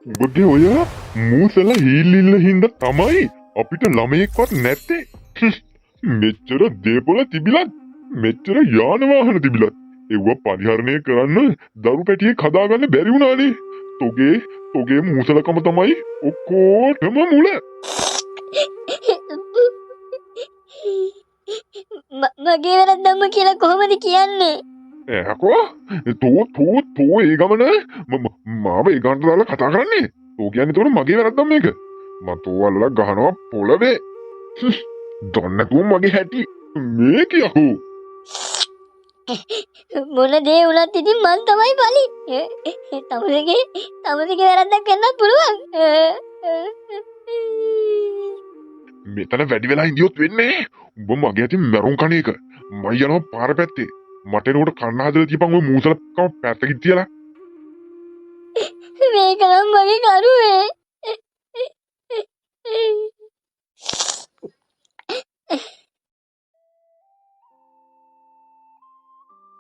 උඹගේ ඔය මූසල හීල්ලිල්ල හින්දා තමයි අපිට ළමයෙක්වත් නැත්තේ. මෙච්චර දේපොළ තිබිලත් මෙච්චර යාන වාහන තිබිලත් ඒව පරිහරණය කරන්න දරු පැටියෙක් හදාගන්න බැරි වුණානේ. තොගේ මූසලකම තමයි ඔක්කොටම මුල. මගේ වැරද්දම කියලා කොහොමද කියන්නේ? ඇකෝ තෝ ඒ ගමන මාව ඒ ගානට දාලා කතා කරන්නේ. තෝ කියන්නේ තෝර මගේ වැරද්දක් මේක. මම තෝ අල්ලලා ගහනවා පොළවේ. දන්නේ නැතුව මගේ හැටි මේ කියහෝ. මොන දේ වුණත් ඉතින් මං තමයි බලි. තමසගේ වැරද්දක් වෙන්නත් පුළුවන්. මෙතන වැඩි වෙලා ඉඳියොත් වෙන්නේ උඹ මගේ අතින් මරුන් කණ එක. මම යනවා පාර පැත්තේ. මට එනකොට කන්න හදලා තියපන් ඔය මූසලකම පැත්තකින් තියලා. මේක නම් මගේ කරුවේ.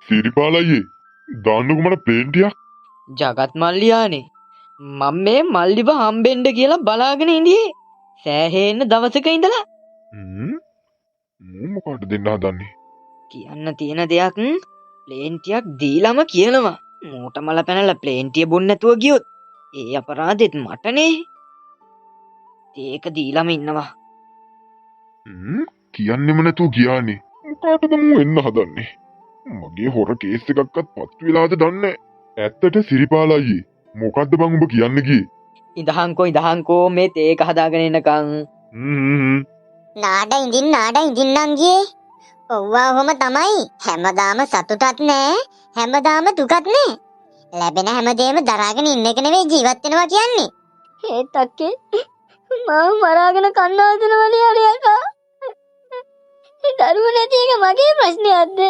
සිරිපාලයි දාන්නකො මට ප්ලේන් ටිකක්. ජගත් මල්ලියානේ මම මේ මල්ලිව හම්බෙන්න කියලා බලාගෙන ඉඳියේ සෑහෙන්න දවසක ඉඳලා. මොකටද දෙන්න හදන්නේ? කියන්න තියෙන දෙයක් ප්ලේන් ටිකක් දීලාම කියනවා. මෝට මල පැනලා ප්ලේන් ටික බොන්න නැතුව ගියොත් ඒ අපරාධෙත් මටනේ. ඒක දීලාම ඉන්නවා. කියන්නෙම නැතුව ගියානේ. මොකටද මම එන්න හදන්නේ? මගේ හොර කේස් එකක්වත් පත්තු වෙලාද දන්නේ. ඇත්තට සිරිපාලයි මොකද්ද බං උඹ කියන්න ගියේ? ඉදහංකෝ මේ තේක හදාගෙන එනකන්. නාඩ ඉඳින් නංගියේ. ඔව්වා ඔහොම තමයි. හැමදාම සතුටක් නෑ. හැමදාම දුකක් නෑ. ලැබෙන හැමදේම දරාගෙන ඉන්න එක නෙවෙයි ජීවත් වෙනවා කියන්නේ. ඒත් අක්කේ මම මරාගෙන කන්න හදනවනේ අරයකා. දරුවෝ නැති එක මගේ ප්‍රශ්නයක්ද?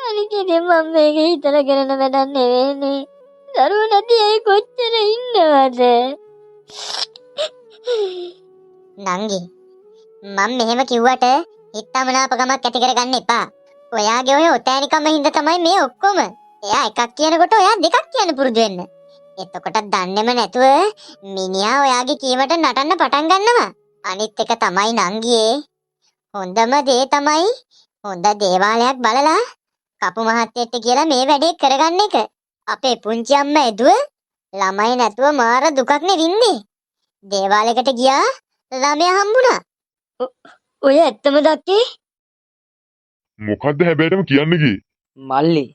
අනික ඉතින් මම මේක හිතලා කරන වැඩක් නෙවෙයිනේ. දරුවෝ නැති අය කොච්චර ඉන්නවද? නංගි මම මෙහෙම කිව්වට හිතමනාපකමක් ඇති කරගන්න එපා. ඔයාගේ ඔය ඔතෑනිකම හින්දා තමයි මේ ඔක්කොම. එයා එකක් කියනකොට ඔයා දෙකක් කියන්න පුරුදු වෙන්න. එතකොට දන්නේම නැතුව මිනිහා ඔයාගේ කීමට නටන්න පටන් ගන්නවා. අනිත් එක තමයි නංගියේ හොඳම දේ තමයි හොඳ දේවාලයක් බලලා කපු මහත්තයෙක්ට කියලා මේ වැඩේ කරගන්න එක. අපේ පුංචි අම්මා එදුව ළමයි නැතුව මාර දුකක් නෙවින්නේ. දේවාලයකට ගියා ළමයා හම්බුණා. ඔය ඇත්තම දක්කේ? මොකද්ද හැබැයිටම කියන්න ගියේ? මල්ලි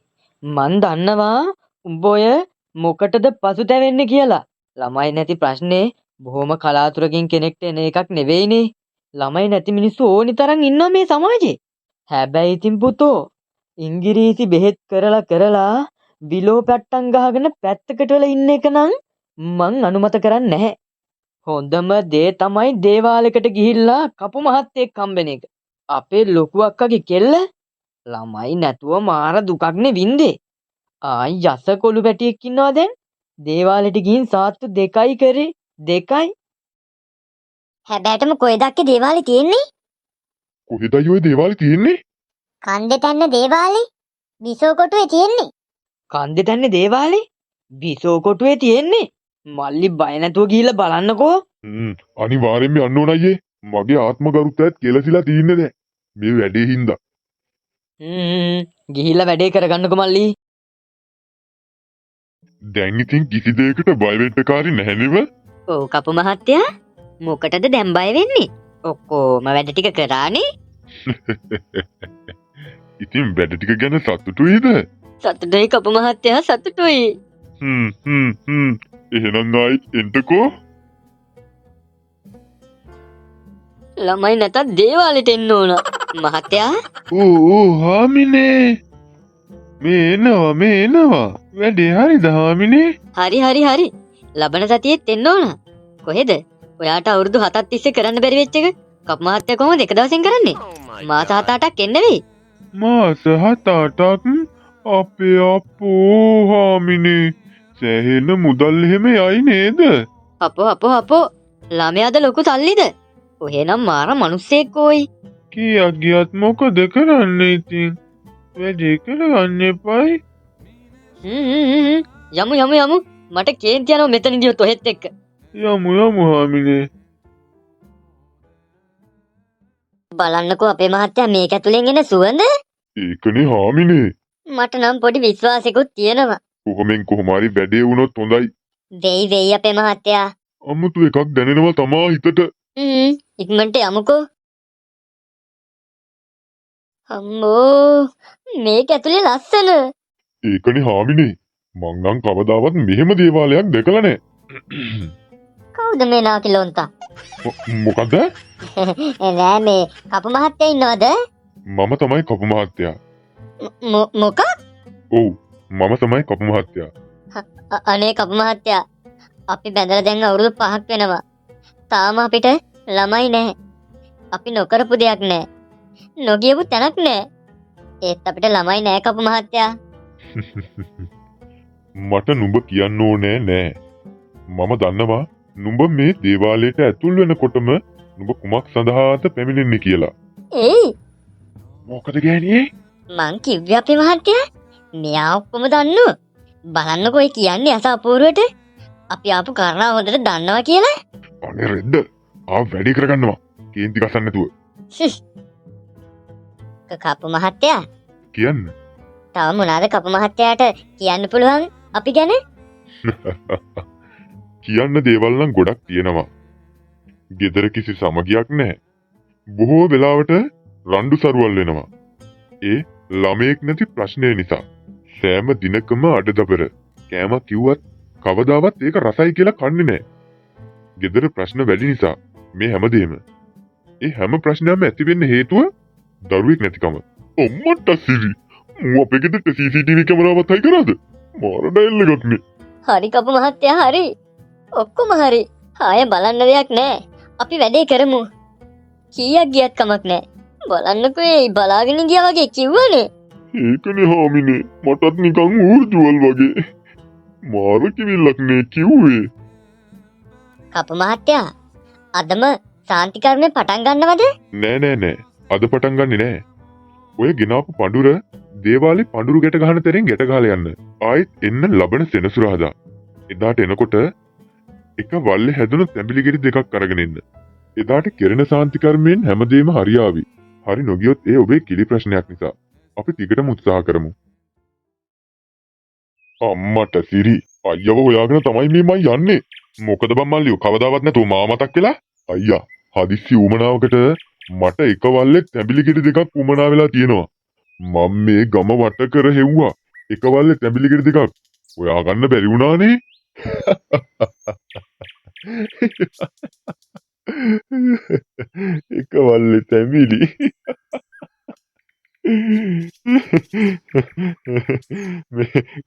මන් දන්නවා උඹ ඔය මොකටද පසුතැවෙන්නේ කියලා. ළමයි නැති ප්‍රශ්නේ බොහොම කලාතුරකින් කෙනෙක්ට එන එකක් නෙවෙයිනේ. ළමයි නැති මිනිස්සු ඕනි තරම් ඉන්නවා මේ සමාජේ. හැබැයි ඉතින් පුතෝ ඉංග්‍රීසි බෙහෙත් කරලා විලෝ පැට්ටම් ගහගෙන පැත්තකට වෙලා ඉන්න එක නම් මං අනුමත කරන්නේ නැහැ. හොඳම දේ තමයි දේවාලයකට ගිහිල්ලා කපු මහත්තයෙක් හම්බෙන එක. අපේ ලොකු අක්කගේ කෙල්ල ළමයි නැතුව මාර දුකක් නේ වින්දේ. ආයි යස කොළු පැටියෙක් ඉන්නවා දැන්. දේවාලෙට ගිහින් සාත්තු 2යි කරේ 2යි. හැබැයිටම කොහෙද අක්කේ දේවාලේ තියෙන්නේ? කොහෙදයි ඔය දේවාලේ තියෙන්නේ? කන්දේ තැන්න දේවාලේ බිසෝ කොටුවේ තියෙන්නේ. කන්දේ තැන්නේ දේවාලේ බිසෝ කොටුවේ තියෙන්නේ. මල්ලි බය නැතුව ගිහිල්ලා බලන්නකෝ. අනිවාර්යෙන්ම යන්න ඕන අයියේ. මගේ ආත්ම ගරුත්වයත් කෙලසිලා තින්නේ දැන් මේ වැඩේ හින්දා. ගිහිල්ලා වැඩේ කරගන්නකෝ මල්ලි. දැන් ඉතින් කිසි දෙයකට බය වෙන්න කාරි නැහැ නේද? ඔව් කපු මහත්තයා මොකටද දැන් බය වෙන්නේ? ඔක්කොම වැඩ ටික කරානේ. ඉතින් වැඩ ටික ගැන සතුටුයිද? සතුටුයි කපු මහත්තයා සතුටුයි. එහෙනම් ආයිත් එන්නකෝ. ළමයි නැතත් දේවාලෙට එන්න ඕන. මහත්තයා ඕ හාමිනේ මේ එනවා වැඩේ හරිද හාමිනේ? හරි ලබන සතියේත් එන්න ඕන. කොහෙද? ඔයාට අවුරුදු 7ක් තිස්සේ කරන්න බැරි වෙච්ච එක කප් මහත්තයා කොහොමද එක දවසෙන් කරන්නේ? මාස 7-8ක් එන්න වෙයි. මාස 7-8ක් අපේ අපෝ හාමිනේ සෑහෙන මුදල් එහෙම යයි නේද? අපෝ ළමයාද ලොකු සල්ලිද? ඔහෙනම් මාර මිනිස්සෙක් කොයි. කීයක් ගියත් මොකද කරන්නේ ඉතින්? වැඩේ කරගන්න එපායි. යමු මට කේන්ති යනවා මෙතන ගියොත් ඔහෙත් එක්ක. යමු හාමිනේ. බලන්නකෝ අපේ මහත්තයා මේක ඇතුලෙන් එන සුවඳ. ඒකනේ හාමිනේ. මට නම් පොඩි විශ්වාසයකුත් තියෙනවා. කොහොම හරි වැඩේ වුණොත් හොඳයි. වෙයි අපේ මහත්තයා. අමුතු එකක් දැනෙනවා තමා හිතට. ඉක්මනට යමුකෝ. අම්මෝ මේක ඇතුලේ ලස්සන. ඒකනේ හාමිනේ. මං නම් කවදාවත් මෙහෙම දේවාලයක් දැකලා නැහැ. කවුද මේ නාකිලොන්තා? මොකද? නෑ මේ කපු මහත්තයා ඉන්නවද? මම තමයි කපු මහත්තයා. මොකක්? ඔව් මම තමයි කපු මහත්තයා. අනේ කපු මහත්තයා අපි බැඳලා දැන් අවුරුදු 5ක් වෙනවා. තාම අපිට ළමයි නැහැ. අපි නොකරපු දෙයක් නැහැ. නොගියපු තැනක් නැහැ. ඒත් අපිට ළමයි නැහැ කපු මහත්තයා. මට නුඹ කියන්න ඕනේ නෑ. මම දන්නවා නුඹ මේ දේවාලයට ඇතුල් වෙනකොටම නුඹ කුමක් සඳහාද පැමිණෙන්නේ කියලා. ඒයි මොකද ගෑණියේ? මං කිව්වේ අපේ මහත්තයා මෙයා ඔක්කොම දන්නව. බලන්නකෝ ඒ කියන්නේ අස අපූර්වට. අපි ආපු කාරණා හොඳට දන්නවා කියලා. අනේ රෙද්ද වැඩි කරගන්නවා. කේන්ති ගසන්න නැතුව. කපු මහත්තයා කියන්න. තව මොනවාද කපු මහත්තයාට කියන්න පුළුවන් අපි ගැන? කියන්න දේවල් නම් ගොඩක් තියෙනවා. ගෙදර කිසි සමගියක් නැහැ. බොහෝ වෙලාවට රණ්ඩු සරුවල් වෙනවා. ඒ ළමයෙක් නැති ප්‍රශ්නය නිසා. සෑම දිනකම අඩදබර. කෑමක් කිව්වත් කවදාවත් ඒක රසයි කියලා කන්නේ නැහැ. ගෙදර ප්‍රශ්න වැඩි නිසා මේ හැමදේම. ඒ හැම ප්‍රශ්නයක්ම ඇති වෙන්න හේතුව දරුවෙක් නැතිකම. අම්මට සිරි. මම අපේ ගෙදරට CCTV කැමරාවක් හයි කරාද? මාර ඩයල් එකක් නේ. හරි කපු මහත්තයා හරි. ඔක්කොම හරි. ආයෙ බලන්න දෙයක් නැහැ. අපි වැඩේ කරමු. කීයක් ගියත් කමක් නැහැ. බලන්නකෝ ඒ බලාගෙන ගියා වගේ කිව්වනේ. ඒකනේ හාමිනේ. මටත් නිකන් ඌර්ජුවල් වගේ. මාර කිවිල්ලක් නේ කිව්වේ. කපු මහත්තයා අදම සාන්ති කර්මේ පටන් ගන්නවද? නෑ. අද පටන් ගන්නෙ නෑ. ඔය ගෙනාපු පඳුර දේවාලේ පඳුරු ගැට ගහන තැනින් ගැට ගහලා යන්න. ආයෙත් එන්න ලබන සෙනසුරාදා. එදාට එනකොට එක වල්ලේ හැදුණු තැඹිලි ගෙඩි දෙකක් අරගෙන එන්න. එදාට කෙරෙන සාන්ති කර්මයෙන් හැමදේම හරියාවි. හරි නොගියොත් ඒ ඔබේ කිලි ප්‍රශ්නයක් නිසා. අපි ටිකටම උත්සාහ කරමු. අම්මට සිරි අයියව හොයාගෙන තමයි මේ මං යන්නේ. මොකද බං මල්ලියෝ කවදාවත් නැතුව මා මතක් වෙලා අයියා හදිස්සි උමනාවකට මට එක වල්ලේ තැඹිලි ගෙඩි දෙකක් උමනා වෙලා තියෙනවා. මම මේ ගම වට කර හෙව්වා. එක වල්ලේ තැඹිලි ගෙඩි දෙකක් හොයා ගන්න බැරි වුණානේ. එක වල්ලේ තැඹිලි.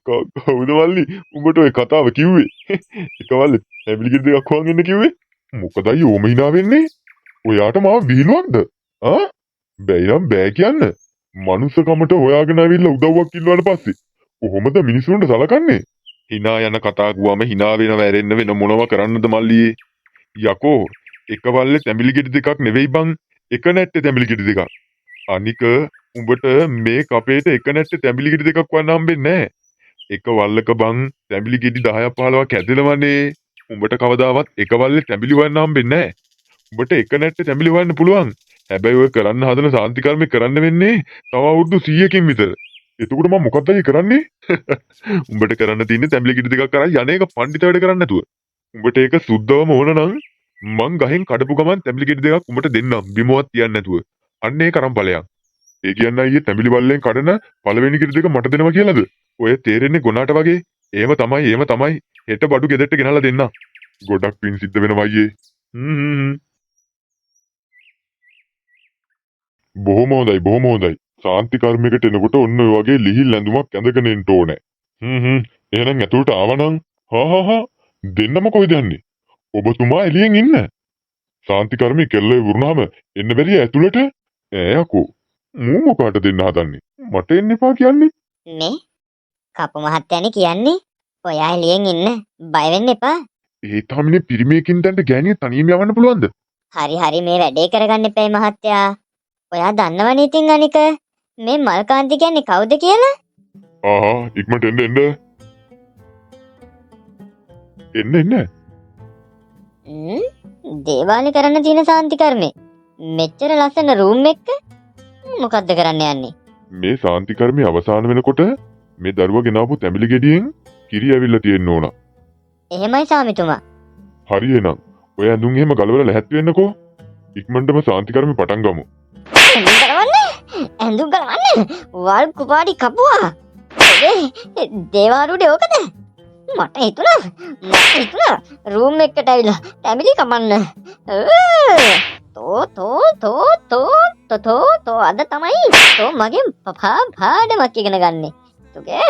කවුද මල්ලි උඹට ඔය කතාව කිව්වේ? එක වල්ලේ තැඹිලි ගෙඩි දෙකක් හොයන් එන්න කිව්වේ? මොකදයි ඕම hina වෙන්නේ? ඔයාට මාව විහිළුවක්ද? බැයි නම් බෑ කියන්න. මනුස්සකමට හොයාගෙන ආවිල්ලා උදව්වක් ඉල්ලුවාට පස්සේ කොහොමද මිනිසුන්ට සලකන්නේ? hina යන කතා කිව්වම hina වෙනව ඇරෙන්න වෙන මොනව කරන්නද මල්ලියේ? යකෝ එක වල්ලේ තැඹිලි ගෙඩි දෙකක් නෙවෙයි බං. එක නැට්ටේ තැඹිලි ගෙඩි දෙකක්. අනික උඹට මේ කපේට එක නැට්ටේ තැඹිලි ගෙඩි දෙකක් වන්න හම්බෙන්නේ නැහැ. එක වල්ලක බං තැඹිලි ගෙඩි 10ක් 15ක් හැදෙනවනේ. උඹට කවදාවත් එක වල්ලේ තැඹිලි වන්න හම්බෙන්නේ නැහැ. උඹට එක නැට්ටේ තැඹිලි වන්න පුළුවන්. හැබැයි ඔය කරන්න හදන සාන්ති කර්මේ කරන්න වෙන්නේ තව අවුරුදු 100කින් විතර. එතකොට මම මොකක්ද කරන්නේ? උඹට කරන්න තියෙන්නේ තැඹිලි ගෙඩි දෙකක් අරන් යන්නේක පඬිත වැඩ කරන්න නැතුව. උඹට ඒක සුද්ධවම ඕන නම් මං ගහෙන් කඩපු ගමන් තැඹිලි ගෙඩි දෙකක් උඹට දෙන්නම් බිමවත් තියන්නේ නැතුව. අන්න ඒක අරන් ඵලයන්. ඒ කියන්නේ අයියේ තැඹිලි බල්ලෙන් කඩන පළවෙනි ගෙඩි දෙක මට දෙනවා කියලාද? ඔය තේරෙන්නේ ගොනාට වගේ. එහෙම තමයි. හෙට බඩු ගෙදරට ගෙනල්ලා දෙන්න. ගොඩක් පින් සිද්ධ වෙනවා අයියේ. බොහොම හොඳයි. සාන්ති කර්මයකට එනකොට ඔන්න ඔය වගේ ලිහිල් ඇඳුමක් ඇඳගෙන එන්න ඕනේ. එහෙනම් ඇතුළට ආවනම් දෙන්නම කොයිද යන්නේ? ඔබතුමා එළියෙන් ඉන්න. සාන්ති කර්මයේ කෙල්ලේ වුණාම එන්න බැරිය ඇතුළට. යකෝ. මූ මොකාට දෙන්න හදන්නේ? මට එන්න එපා කියන්නේ. නේ කපු මහත්තයානේ කියන්නේ ඔයා එළියෙන් ඉන්න බය වෙන්න එපා. ඒ තාමිනේ පිරිමේකින් දැන්ට ගෑණිය තනියම යවන්න පුළුවන්ද? හරි මේ වැඩේ කරගන්න එපයි මහත්තයා. ඔයා දන්නවනේ ඉතින් අනික මේ මල්කාන්ති කියන්නේ කවුද කියලා? ආහා ඉක්මනට එන්න. දේවාලේ කරන්න තියෙන සාන්ති කර්මේ. මෙච්චර ලස්සන රූම් එක මොකද්ද කරන්න යන්නේ? මේ සාන්ති කර්මය අවසන් වෙනකොට මේ දරුවා ගෙනාවු තැඹිලි ගෙඩියෙන් කිරි ඇවිල්ලා තියෙන්න ඕන. එහෙමයි ස්වාමිතුමා. හරි එහෙනම් ඔය ඇඳුම් එහෙම ගලවලා ලැහැත් වෙන්නකෝ. ඉක්මනටම සාන්ති කර්මය පටන් ගමු. ඇඳුම් ගලවන්න වල් කුපාඩි කපුවා. දේවාරුඩේ ඕකද? මට හිතුණා රූම් එකකට ඇවිල්ලා තැඹිලි කමන්න. තෝ අද තමයි තෝ මගෙන් පාඩමක් ඉගෙන ගන්නේ. තුගේ